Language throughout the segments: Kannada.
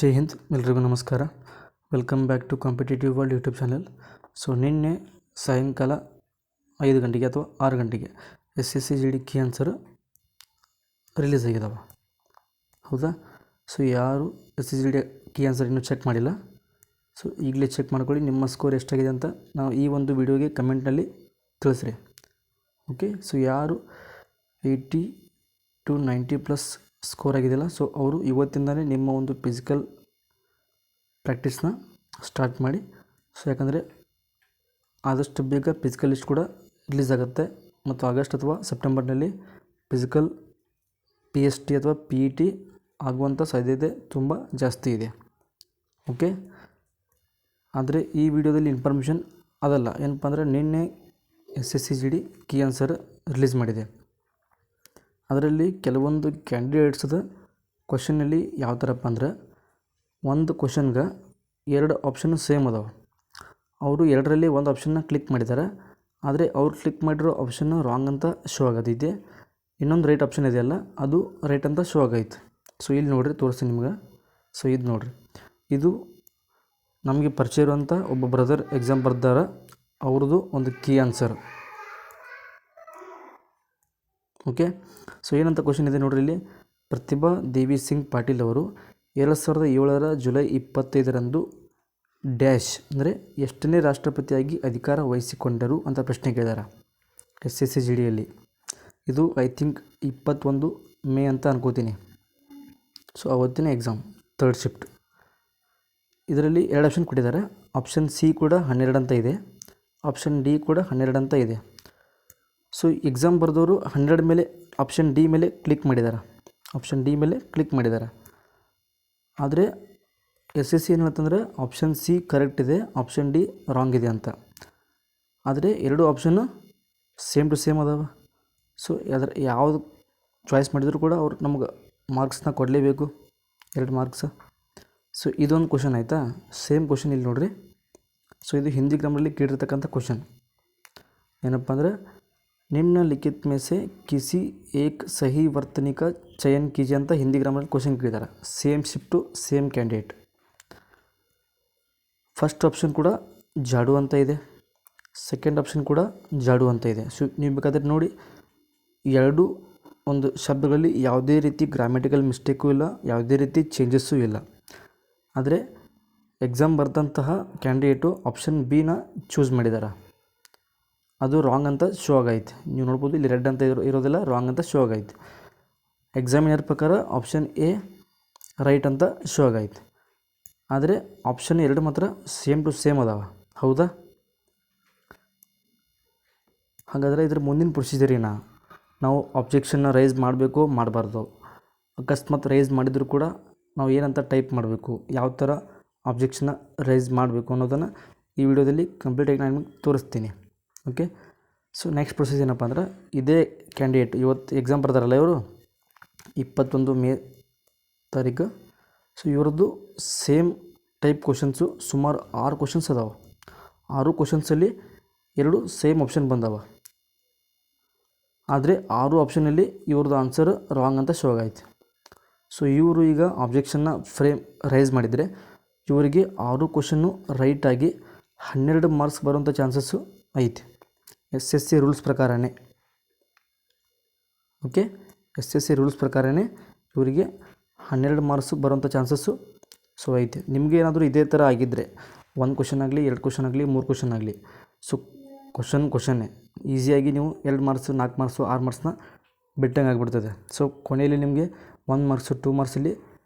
ಜೈ ಹಿಂದ್, ಎಲ್ರಿಗೂ ನಮಸ್ಕಾರ. Welcome back to competitive world YouTube channel. So ನಿನ್ನೆ ಸಾಯಂಕಾಲ 5 ಗಂಟೆಗೆ ಅಥವಾ 6 ಗಂಟೆಗೆ SSC GD key answer release ಆಗಿದ್ದಾವೆ, ಹೌದಾ? ಸೊ ಯಾರು SSC GD ಕೀ ಆನ್ಸರ್ ಇನ್ನೂ ಚೆಕ್ ಮಾಡಿಲ್ಲ, ಸೊ ಈಗಲೇ ಚೆಕ್ ಮಾಡ್ಕೊಳ್ಳಿ. ನಿಮ್ಮ ಸ್ಕೋರ್ ಎಷ್ಟಾಗಿದೆ ಅಂತ ನಾವು ಈ ಒಂದು ವಿಡಿಯೋಗೆ ಕಮೆಂಟ್ನಲ್ಲಿ ತಿಳಿಸ್ರಿ. ಓಕೆ, ಸೊ ಯಾರು 80 to 90+ ಸ್ಕೋರ್ ಆಗಿದೆಯಲ್ಲ, ಸೊ ಅವರು ಇವತ್ತಿಂದಲೇ ನಿಮ್ಮ ಒಂದು ಫಿಸಿಕಲ್ ಪ್ರಾಕ್ಟೀಸ್ನ ಸ್ಟಾರ್ಟ್ ಮಾಡಿ. ಸೊ ಯಾಕಂದರೆ ಆದಷ್ಟು ಬೇಗ ಫಿಸಿಕಲ್ ಲಿಸ್ಟ್ ಕೂಡ ರಿಲೀಸ್ ಆಗುತ್ತೆ ಮತ್ತು ಆಗಸ್ಟ್ ಅಥವಾ ಸೆಪ್ಟೆಂಬರ್ನಲ್ಲಿ ಫಿಸಿಕಲ್ PST ಅಥವಾ PET ಆಗುವಂಥ ಸಾಧ್ಯತೆ ತುಂಬ ಜಾಸ್ತಿ ಇದೆ. ಓಕೆ, ಆದರೆ ಈ ವಿಡಿಯೋದಲ್ಲಿ ಇನ್ಫಾರ್ಮೇಷನ್ ಅದಲ್ಲ. ಏನಪ್ಪ ಅಂದರೆ ನಿನ್ನೆ SSC GD key answer release ಮಾಡಿದೆ. ಅದರಲ್ಲಿ ಕೆಲವೊಂದು ಕ್ಯಾಂಡಿಡೇಟ್ಸ್ದ ಕ್ವಶನ್ನಲ್ಲಿ ಯಾವ ಥರಪ್ಪ ಅಂದ್ರೆ, ಒಂದು ಕ್ವಶನ್ಗೆ 2 ಆಪ್ಷನ್ ಸೇಮ್ ಅದಾವೆ. ಅವರು 2ರಲ್ಲಿ ಒಂದು ಆಪ್ಷನ್ನ ಕ್ಲಿಕ್ ಮಾಡಿದ್ದಾರೆ, ಆದರೆ ಅವ್ರು ಕ್ಲಿಕ್ ಮಾಡಿರೋ ಆಪ್ಷನ್ನು ರಾಂಗ್ ಅಂತ ಶೋ ಆಗತೈತೆ. ಇನ್ನೊಂದು ರೈಟ್ ಆಪ್ಷನ್ ಇದೆಯಲ್ಲ, ಅದು ರೈಟ್ ಅಂತ ಶೋ ಆಗೈತೆ. ಸೊ ಇಲ್ಲಿ ನೋಡಿರಿ, ತೋರಿಸಿ ನಿಮ್ಗೆ. ಸೊ ಇದು ನೋಡಿರಿ, ಇದು ನಮಗೆ ಪರಿಚಯ ಇರುವಂಥ ಒಬ್ಬ ಬ್ರದರ್ ಎಕ್ಸಾಮ್ ಬರ್ದಾರ, ಅವ್ರದ್ದು ಒಂದು ಕೀ ಆನ್ಸರ್. ಓಕೆ, ಸೊ ಏನಂತ ಕ್ವಶನ್ ಇದೆ ನೋಡ್ರಿ ಇಲ್ಲಿ. ಪ್ರತಿಭಾ ದೇವಿ ಸಿಂಗ್ ಪಾಟೀಲ್ ಅವರು 2007 ಜುಲೈ 25 ಡ್ಯಾಶ್ ಅಂದರೆ ಎಷ್ಟನೇ ರಾಷ್ಟ್ರಪತಿಯಾಗಿ ಅಧಿಕಾರ ವಹಿಸಿಕೊಂಡರು ಅಂತ ಪ್ರಶ್ನೆ ಕೇಳಿದ್ದಾರೆ SSC GDಯಲ್ಲಿ. ಇದು ಐ ಥಿಂಕ್ 21 ಮೇ ಅಂತ ಅನ್ಕೋತೀನಿ. ಸೊ ಅವತ್ತಿನ ಎಕ್ಸಾಮ್ 3rd ಶಿಫ್ಟ್. ಇದರಲ್ಲಿ 2 ಆಪ್ಷನ್ ಕೊಟ್ಟಿದ್ದಾರೆ. ಆಪ್ಷನ್ C ಕೂಡ 12 ಅಂತ ಇದೆ, ಆಪ್ಷನ್ D ಕೂಡ 12 ಅಂತ ಇದೆ. ಸೊ ಎಕ್ಸಾಮ್ ಬರೆದವರು 12 ಮೇಲೆ ಆಪ್ಷನ್ D ಮೇಲೆ ಕ್ಲಿಕ್ ಮಾಡಿದ್ದಾರೆ, ಆದರೆ SSC ಏನು ಹೇಳ್ತಂದ್ರೆ ಆಪ್ಷನ್ C ಕರೆಕ್ಟ್ ಇದೆ, ಆಪ್ಷನ್ D ರಾಂಗ್ ಇದೆ ಅಂತ. ಆದರೆ 2 ಆಪ್ಷನ್ನು ಸೇಮ್ ಟು ಸೇಮ್ ಅದಾವೆ. ಸೊ ಯಾವುದು ಚಾಯ್ಸ್ ಮಾಡಿದರೂ ಕೂಡ ಅವ್ರು ನಮ್ಗೆ ಮಾರ್ಕ್ಸ್ನ ಕೊಡಲೇಬೇಕು, 2 ಮಾರ್ಕ್ಸ್. ಸೊ ಇದೊಂದು ಕ್ವಶನ್ ಆಯಿತಾ. ಸೇಮ್ ಕ್ವಶನ್ ಇಲ್ಲಿ ನೋಡಿರಿ. ಸೊ ಇದು ಹಿಂದಿ ಗ್ರಾಮರಲ್ಲಿ ಕೇಳಿರ್ತಕ್ಕಂಥ ಕ್ವಶನ್. ಏನಪ್ಪ ಅಂದರೆ, ನಿಮ್ನಲಿಖಿತ में से किसी एक सही वर्तनी का चयन कीजिए ಅಂತ ಹಿಂದಿ ಗ್ರಾಮರಲ್ಲಿ ಕ್ವಶನ್ ಕೇಳಿದ್ದಾರೆ. Same shift, same candidate. First option ಕೂಡ ಜಾಡು ಅಂತ ಇದೆ, ಸೆಕೆಂಡ್ ಆಪ್ಷನ್ ಕೂಡ ಜಾಡು ಅಂತ ಇದೆ. ಸೊ ನೀವು ಬೇಕಾದರೆ ನೋಡಿ, ಎರಡು ಒಂದು ಶಬ್ದಗಳಲ್ಲಿ ಯಾವುದೇ ರೀತಿ ಗ್ರಾಮೆಟಿಕಲ್ ಮಿಸ್ಟೇಕು ಇಲ್ಲ, ಯಾವುದೇ ರೀತಿ ಚೇಂಜಸ್ಸೂ ಇಲ್ಲ. ಆದರೆ ಎಕ್ಸಾಮ್ ಬರೆದಂತಹ ಕ್ಯಾಂಡಿಡೇಟು ಆಪ್ಷನ್ B ನ ಚೂಸ್ ಮಾಡಿದ್ದಾರೆ, ಅದು ರಾಂಗ್ ಅಂತ ಶೋ ಆಗೈತೆ. ನೀವು ನೋಡ್ಬೋದು ಇಲ್ಲಿ ರೆಡ್ ಅಂತ ಇರೋದಿಲ್ಲ, ರಾಂಗ್ ಅಂತ ಶೋ ಆಗೈತೆ. ಎಕ್ಸಾಮಿನರ್ ಪ್ರಕಾರ ಆಪ್ಷನ್ A ರೈಟ್ ಅಂತ ಶೋ ಆಗೈತೆ, ಆದರೆ ಆಪ್ಷನ್ 2 ಮಾತ್ರ ಸೇಮ್ ಟು ಸೇಮ್ ಅದಾವ, ಹೌದಾ? ಹಾಗಾದರೆ ಇದ್ರ ಮುಂದಿನ ಪ್ರೊಸೀಜರಿನ ನಾವು ಆಬ್ಜೆಕ್ಷನ್ನ ರೈಸ್ ಮಾಡಬೇಕು, ಮಾಡಬಾರ್ದು? ಅಕಸ್ಮಾತ್ ರೈಸ್ ಮಾಡಿದರೂ ಕೂಡ ನಾವು ಏನಂತ ಟೈಪ್ ಮಾಡಬೇಕು, ಯಾವ ಥರ ಆಬ್ಜೆಕ್ಷನ್ನ ರೈಸ್ ಮಾಡಬೇಕು ಅನ್ನೋದನ್ನು ಈ ವಿಡಿಯೋದಲ್ಲಿ ಕಂಪ್ಲೀಟಾಗಿ ನಾನು ನಿಮಗೆ ತೋರಿಸ್ತೀನಿ. ಓಕೆ, ಸೊ ನೆಕ್ಸ್ಟ್ ಪ್ರೊಸೀಜರ್ ಏನಪ್ಪ ಅಂದ್ರೆ, ಇದೇ ಕ್ಯಾಂಡಿಡೇಟ್ ಇವತ್ತು ಎಕ್ಸಾಮ್ ಬರ್ತಾರಲ್ಲ ಇವರು 21 ಮೇ ತಾರೀಕು. ಸೊ ಇವ್ರದ್ದು ಸೇಮ್ ಟೈಪ್ ಕ್ವಶನ್ಸು ಸುಮಾರು 6 ಕ್ವಶನ್ಸ್ ಅದಾವೆ. 6 ಕ್ವಶನ್ಸಲ್ಲಿ 2 ಸೇಮ್ ಆಪ್ಷನ್ ಬಂದವ, ಆದರೆ 6 ಆಪ್ಷನಲ್ಲಿ ಇವ್ರದ್ದು ಆನ್ಸರ್ ರಾಂಗ್ ಅಂತ ಶೋ ಆಗೈತೆ. ಸೊ ಇವರು ಈಗ ಆಬ್ಜೆಕ್ಷನ್ನ ರೈಸ್ ಮಾಡಿದರೆ ಇವರಿಗೆ 6 ಕ್ವಶನ್ನು ರೈಟಾಗಿ 12 ಮಾರ್ಕ್ಸ್ ಬರುವಂಥ ಚಾನ್ಸಸ್ಸು ಐತೆ, SSC ರೂಲ್ಸ್ ಪ್ರಕಾರನೇ. ಓಕೆ, SSC ರೂಲ್ಸ್ ಪ್ರಕಾರನೇ ಇವರಿಗೆ 12 ಮಾರ್ಕ್ಸ್ ಬರೋಂಥ ಚಾನ್ಸಸ್ಸು ಸೊ ಐತೆ. ನಿಮಗೆ ಏನಾದರೂ ಇದೇ ಥರ ಆಗಿದ್ದರೆ 1 ಕ್ವಶನ್ ಆಗಲಿ, 2 ಕ್ವಶನ್ ಆಗಲಿ, 3 ಕ್ವಶನ್ ಆಗಲಿ, ಸೊ ಕ್ವಶನ್ನೇ ಈಸಿಯಾಗಿ ನೀವು 2 ಮಾರ್ಕ್ಸ್, 4 ಮಾರ್ಕ್ಸು, 6 ಮಾರ್ಕ್ಸ್ನ ಬಿಟ್ಟಂಗೆ ಆಗಿಬಿಡ್ತದೆ. ಸೊ ಕೊನೆಯಲ್ಲಿ ನಿಮಗೆ 1 ಮಾರ್ಕ್ಸು, 2 ಮಾರ್ಕ್ಸಲ್ಲಿ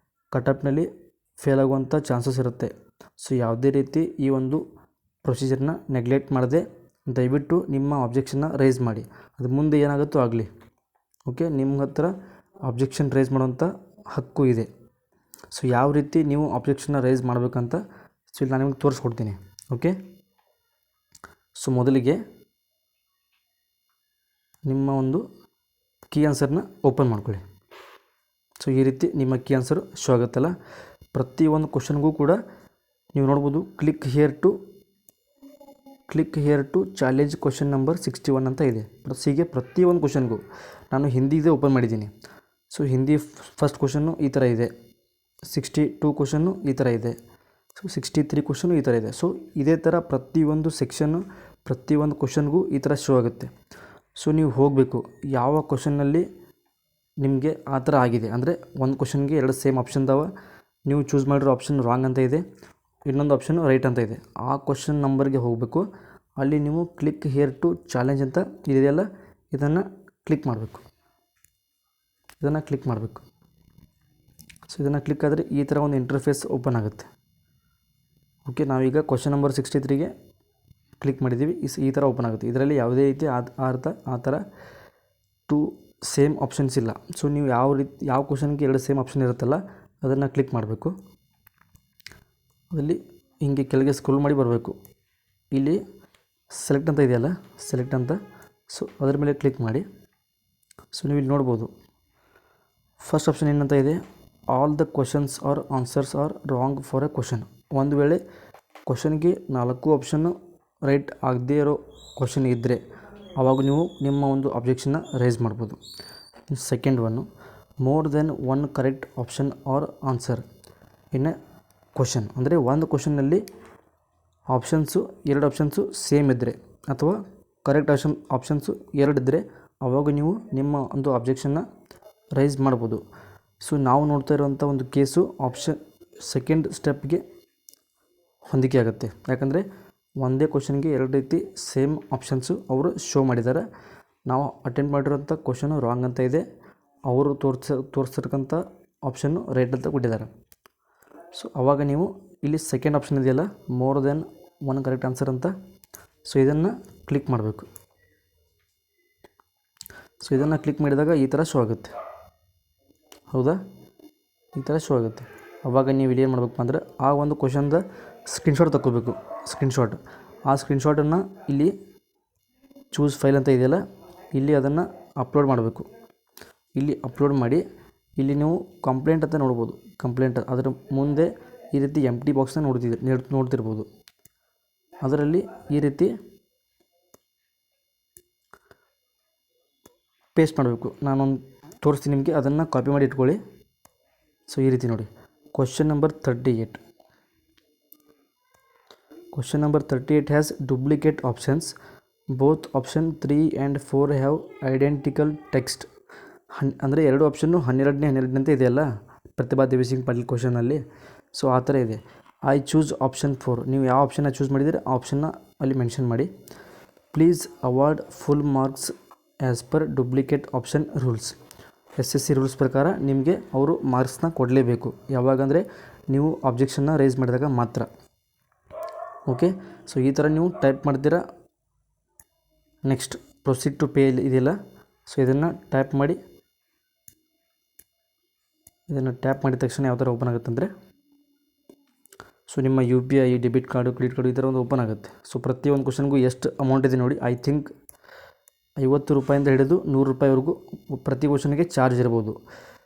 ಕಟಪ್ನಲ್ಲಿ ಫೇಲ್ ಆಗುವಂಥ ಚಾನ್ಸಸ್ ಇರುತ್ತೆ. ಸೊ ಯಾವುದೇ ರೀತಿ ಈ ಒಂದು ಪ್ರೊಸೀಜರ್ನ ನೆಗ್ಲೆಕ್ಟ್ ಮಾಡದೆ ದಯವಿಟ್ಟು ನಿಮ್ಮ ಆಬ್ಜೆಕ್ಷನ್ನ ರೈಸ್ ಮಾಡಿ. ಅದು ಮುಂದೆ ಏನಾಗುತ್ತೋ ಆಗಲಿ. ಓಕೆ, ನಿಮ್ಮ ಹತ್ರ ಆಬ್ಜೆಕ್ಷನ್ ರೈಸ್ ಮಾಡೋಂಥ ಹಕ್ಕು ಇದೆ. ಸೊ ಯಾವ ರೀತಿ ನೀವು ಆಬ್ಜೆಕ್ಷನ್ನ ರೈಸ್ ಮಾಡಬೇಕಂತ ಸೊ ಇಲ್ಲಿ ನಾನು ನಿಮಗೆ ತೋರಿಸ್ಕೊಡ್ತೀನಿ. ಓಕೆ, ಸೊ ಮೊದಲಿಗೆ ನಿಮ್ಮ ಒಂದು ಕೀ ಆನ್ಸರ್ನ ಓಪನ್ ಮಾಡ್ಕೊಳ್ಳಿ. ಸೊ ಈ ರೀತಿ ನಿಮ್ಮ ಕೀ ಆನ್ಸರ್ ಶೋ ಆಗುತ್ತಲ್ಲ. ಪ್ರತಿಯೊಂದು ಕ್ವಶನ್ಗೂ ಕೂಡ ನೀವು ನೋಡ್ಬೋದು, click here to challenge question number 61 ಅಂತ ಇದೆ. ಹೀಗೆ ಪ್ರತಿಯೊಂದು ಕ್ವಶನ್ಗೂ ನಾನು ಹಿಂದಿದೆ ಓಪನ್ ಮಾಡಿದ್ದೀನಿ. ಸೊ ಹಿಂದಿ ಫಸ್ಟ್ ಕ್ವಶನ್ನು ಈ ಥರ ಇದೆ, 62 ಕ್ವಶನ್ನು ಈ ಥರ ಇದೆ. ಸೊ 63 ಕ್ವಶನು ಈ ಥರ ಇದೆ. ಸೊ ಇದೇ ಥರ ಪ್ರತಿಯೊಂದು ಸೆಕ್ಷನ್ನು ಪ್ರತಿಯೊಂದು ಕ್ವಶನ್ಗೂ ಈ ಥರ ಶೋ ಆಗುತ್ತೆ. ಸೊ ನೀವು ಹೋಗಬೇಕು ಯಾವ ಕ್ವಶನ್ನಲ್ಲಿ ನಿಮಗೆ ಆ ಥರ ಆಗಿದೆ, ಅಂದರೆ ಒಂದು ಕ್ವಶನ್ಗೆ 2 ಸೇಮ್ ಆಪ್ಷನ್ ಇದಾವೆ, ನೀವು ಚೂಸ್ ಮಾಡಿರೋ ಆಪ್ಷನ್ ರಾಂಗ್ ಅಂತ ಇದೆ, ಇನ್ನೊಂದು ಆಪ್ಷನ್ ರೈಟ್ ಅಂತ ಇದೆ. ಆ ಕ್ವಶನ್ ನಂಬರ್ಗೆ ಹೋಗಬೇಕು. ಅಲ್ಲಿ ನೀವು ಕ್ಲಿಕ್ ಹಿಯರ್ ಟು ಚಾಲೆಂಜ್ ಅಂತ ಇದೆಯಲ್ಲ, ಇದನ್ನು ಕ್ಲಿಕ್ ಮಾಡಬೇಕು. ಸೊ ಇದನ್ನು ಕ್ಲಿಕ್ ಆದರೆ ಈ ಥರ ಒಂದು ಇಂಟರ್ಫೇಸ್ ಓಪನ್ ಆಗುತ್ತೆ. ಓಕೆ, ನಾವೀಗ ಕ್ವಶನ್ ನಂಬರ್ 63ಗೆ ಕ್ಲಿಕ್ ಮಾಡಿದ್ದೀವಿ. ಈ ಥರ ಓಪನ್ ಆಗುತ್ತೆ. ಇದರಲ್ಲಿ ಯಾವುದೇ ರೀತಿ ಆ ಥರ 2 ಸೇಮ್ ಆಪ್ಷನ್ಸ್ ಇಲ್ಲ. ಸೊ ನೀವು ಯಾವ ಕ್ವಶನ್ಗೆ 2 ಸೇಮ್ ಆಪ್ಷನ್ ಇರುತ್ತಲ್ಲ ಅದನ್ನು ಕ್ಲಿಕ್ ಮಾಡಬೇಕು. ಅದರಲ್ಲಿ ಹಿಂಗೆ ಕೆಳಗೆ ಸ್ಕ್ರೋಲ್ ಮಾಡಿ ಬರಬೇಕು. ಇಲ್ಲಿ ಸೆಲೆಕ್ಟ್ ಅಂತ ಇದೆಯಲ್ಲ, ಸೆಲೆಕ್ಟ್ ಅಂತ, ಸೊ ಅದರ ಮೇಲೆ ಕ್ಲಿಕ್ ಮಾಡಿ. ಸೊ ನೀವು ಇಲ್ಲಿ ನೋಡ್ಬೋದು ಫಸ್ಟ್ ಆಪ್ಷನ್ ಏನಂತ ಇದೆ, all the questions are answers are wrong for a question. ಒಂದು ವೇಳೆ ಕ್ವಶನ್ಗೆ 4 ಆಪ್ಷನ್ನು ರೈಟ್ ಆಗದೇ ಇರೋ ಕ್ವಶನ್ ಇದ್ದರೆ ಆವಾಗ ನೀವು ನಿಮ್ಮ ಒಂದು ಅಬ್ಜೆಕ್ಷನ್ನ ರೈಸ್ ಮಾಡ್ಬೋದು. ಸೆಕೆಂಡ್ ಒನ್ನು, more than 1 correct option are answer in a question. ಅಂದರೆ ಒಂದು ಕ್ವಶನ್ನಲ್ಲಿ ಆಪ್ಷನ್ಸು 2 ಆಪ್ಷನ್ಸು ಸೇಮ್ ಇದ್ದರೆ ಅಥವಾ ಕರೆಕ್ಟ್ ಆಪ್ಷನ್ಸು 2 ಇದ್ದರೆ ಆವಾಗ ನೀವು ನಿಮ್ಮ ಒಂದು ಅಬ್ಜೆಕ್ಷನ್ನ ರೈಸ್ ಮಾಡ್ಬೋದು. ಸೊ ನಾವು ನೋಡ್ತಾ ಇರುವಂಥ ಒಂದು ಕೇಸು ಆಪ್ಷನ್ ಸೆಕೆಂಡ್ ಸ್ಟೆಪ್ಗೆ ಹೊಂದಿಕೆ ಆಗುತ್ತೆ. ಯಾಕಂದರೆ ಒಂದೇ ಕ್ವಶನ್ಗೆ 2 ರೀತಿ ಸೇಮ್ ಆಪ್ಷನ್ಸು ಅವರು ಶೋ ಮಾಡಿದ್ದಾರೆ. ನಾವು ಅಟೆಂಡ್ ಮಾಡಿರೋಂಥ ಕ್ವಶನು ರಾಂಗ್ ಅಂತ ಇದೆ, ಅವರು ತೋರಿಸಿರ್ತಕ್ಕಂಥ ಆಪ್ಷನ್ನು ರೈಟ್ ಅಂತ ಕೊಟ್ಟಿದ್ದಾರೆ. ಸೊ ಆವಾಗ ನೀವು ಇಲ್ಲಿ ಸೆಕೆಂಡ್ ಆಪ್ಷನ್ ಇದೆಯಲ್ಲ, ಮೋರ್ ದೆನ್ 1 ಕರೆಕ್ಟ್ ಆನ್ಸರ್ ಅಂತ, ಸೊ ಇದನ್ನು ಕ್ಲಿಕ್ ಮಾಡಬೇಕು. ಸೊ ಇದನ್ನು ಕ್ಲಿಕ್ ಮಾಡಿದಾಗ ಈ ಥರ ಶೋ ಆಗುತ್ತೆ. ಹೌದಾ, ಈ ಥರ ಶೋ ಆಗುತ್ತೆ. ಆವಾಗ ನೀವು ಇಲ್ಲಿ ಏನು ಮಾಡಬೇಕು ಅಂದರೆ ಆ ಒಂದು ಕ್ವಶನ್ದ ಸ್ಕ್ರೀನ್ಶಾಟ್ ತಗೋಬೇಕು. ಆ ಸ್ಕ್ರೀನ್ಶಾಟನ್ನು ಇಲ್ಲಿ ಚೂಸ್ ಫೈಲ್ ಅಂತ ಇದೆಯಲ್ಲ, ಇಲ್ಲಿ ಅದನ್ನು ಅಪ್ಲೋಡ್ ಮಾಡಬೇಕು. ಇಲ್ಲಿ ಅಪ್ಲೋಡ್ ಮಾಡಿ ಇಲ್ಲಿ ನೀವು ಕಂಪ್ಲೇಂಟ್ ಅಂತ ನೋಡ್ಬೋದು. ಕಂಪ್ಲೇಂಟ್ ಅದರ ಮುಂದೆ ಈ ರೀತಿ ಎಂಪ್ಟಿ ಬಾಕ್ಸ್ನ ನೋಡ್ತಿರ್ಬೋದು. ಅದರಲ್ಲಿ ಈ ರೀತಿ ಪೇಸ್ಟ್ ಮಾಡಬೇಕು. ನಾನೊಂದು ತೋರಿಸ್ತೀನಿ ನಿಮಗೆ, ಅದನ್ನು ಕಾಪಿ ಮಾಡಿ ಇಟ್ಕೊಳ್ಳಿ. ಸೊ ಈ ರೀತಿ ನೋಡಿ, question number 38. Question number 38 has duplicate options. Both option 3 and 4 have identical text. ಅಂದರೆ 2 ಆಪ್ಷನ್ನು 12 ಅಂತ ಇದೆಯಲ್ಲ ಪ್ರತಿಭಾ ದೇವಿ ಸಿಂಗ್ ಪಾಟೀಲ್ ಕ್ವಶನಲ್ಲಿ. ಸೊ ಆ ಥರ ಇದೆ. I choose option 4. ನೀವು ಯಾವ ಆಪ್ಷನ್ನ ಚೂಸ್ ಮಾಡಿದರೆ ಆ ಆಪ್ಷನ್ನ ಅಲ್ಲಿ ಮೆನ್ಷನ್ ಮಾಡಿ. Please award full marks as per duplicate option rules. SSC rules ಪ್ರಕಾರ ನಿಮಗೆ ಅವರು ಮಾರ್ಕ್ಸ್ನ ಕೊಡಲೇಬೇಕು. ಯಾವಾಗಂದರೆ ನೀವು ಅಬ್ಜೆಕ್ಷನ್ನ ರೈಸ್ ಮಾಡಿದಾಗ ಮಾತ್ರ. ಓಕೆ, ಸೊ ಈ ಥರ ನೀವು ಟೈಪ್ ಮಾಡ್ತೀರಾ. ನೆಕ್ಸ್ಟ್ ಪ್ರೊಸೀಡ್ ಟು ಪೇ ಇದೆಯಲ್ಲ, ಸೊ ಇದನ್ನು ಟ್ಯಾಪ್ ಮಾಡಿ. ಇದನ್ನು ಟ್ಯಾಪ್ ಮಾಡಿದ ತಕ್ಷಣ ಯಾವ ಥರ ಓಪನ್ ಆಗುತ್ತೆ ಅಂದರೆ, ಸೊ ನಿಮ್ಮ UPI, debit card, credit card ಈ ಥರ ಒಂದು ಓಪನ್ ಆಗುತ್ತೆ. ಸೊ ಪ್ರತಿಯೊಂದು ಕ್ವಶನ್ಗೂ ಎಷ್ಟು ಅಮೌಂಟ್ ಇದೆ ನೋಡಿ. ಐ ಥಿಂಕ್ 50 ರೂಪಾಯಿಂದ ಹಿಡಿದು 100 ರೂಪಾಯಿವರೆಗೂ ಪ್ರತಿ ಕ್ವಶನ್ಗೆ ಚಾರ್ಜ್ ಇರ್ಬೋದು.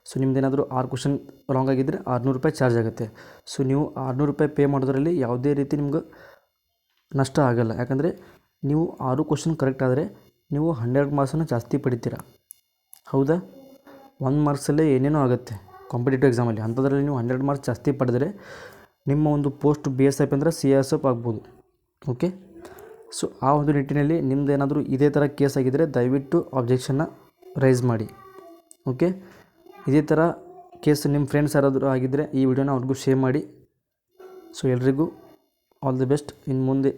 ಸೊ ನಿಮ್ದೇನಾದರೂ 6 ಕ್ವಶನ್ ರಾಂಗ್ ಆಗಿದ್ದರೆ 600 ರೂಪಾಯಿ ಚಾರ್ಜ್ ಆಗುತ್ತೆ. ಸೊ ನೀವು 600 ರೂಪಾಯಿ ಪೇ ಮಾಡೋದ್ರಲ್ಲಿ ಯಾವುದೇ ರೀತಿ ನಿಮ್ಗೆ ನಷ್ಟ ಆಗೋಲ್ಲ. ಯಾಕಂದರೆ ನೀವು 6 ಕ್ವಶನ್ ಕರೆಕ್ಟ್ ಆದರೆ ನೀವು 100 ಮಾರ್ಕ್ಸನ್ನು ಜಾಸ್ತಿ ಪಡಿತೀರ. ಹೌದಾ, 1 ಮಾರ್ಕ್ಸಲ್ಲೇ ಏನೇನೋ ಆಗುತ್ತೆ ಕಾಂಪಿಟೇಟಿವ್ ಎಕ್ಸಾಮಲ್ಲಿ. ಅಂಥದ್ರಲ್ಲಿ ನೀವು 100 ಮಾರ್ಕ್ಸ್ ಜಾಸ್ತಿ ಪಡೆದರೆ ನಿಮ್ಮ ಒಂದು ಪೋಸ್ಟ್ BSF ಅಂದರೆ CSF ಆಗ್ಬೋದು. ಓಕೆ, ಸೊ ಆ ಒಂದು ನಿಟ್ಟಿನಲ್ಲಿ ನಿಮ್ಮದೇನಾದರೂ ಇದೇ ಥರ ಕೇಸ್ ಆಗಿದ್ದರೆ ದಯವಿಟ್ಟು ಅಬ್ಜೆಕ್ಷನ್ನ ರೈಸ್ ಮಾಡಿ. ಓಕೆ, ಇದೇ ಥರ ಕೇಸ್ ನಿಮ್ಮ ಫ್ರೆಂಡ್ಸ್ ಯಾರಾದರೂ ಆಗಿದ್ದರೆ ಈ ವಿಡಿಯೋನ ಅವ್ರಿಗೂ ಶೇರ್ ಮಾಡಿ. ಸೊ ಎಲ್ರಿಗೂ ಆಲ್ ದಿ ಬೆಸ್ಟ್. ಇನ್ನು ಮುಂದೆ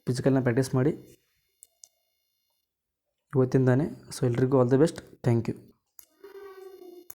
ಫಿಸಿಕಲ್ನ ಪ್ರಾಕ್ಟೀಸ್ ಮಾಡಿ ಇವತ್ತಿಂದಾನೆ. ಸೊ ಎಲ್ರಿಗೂ all the best. Thank you.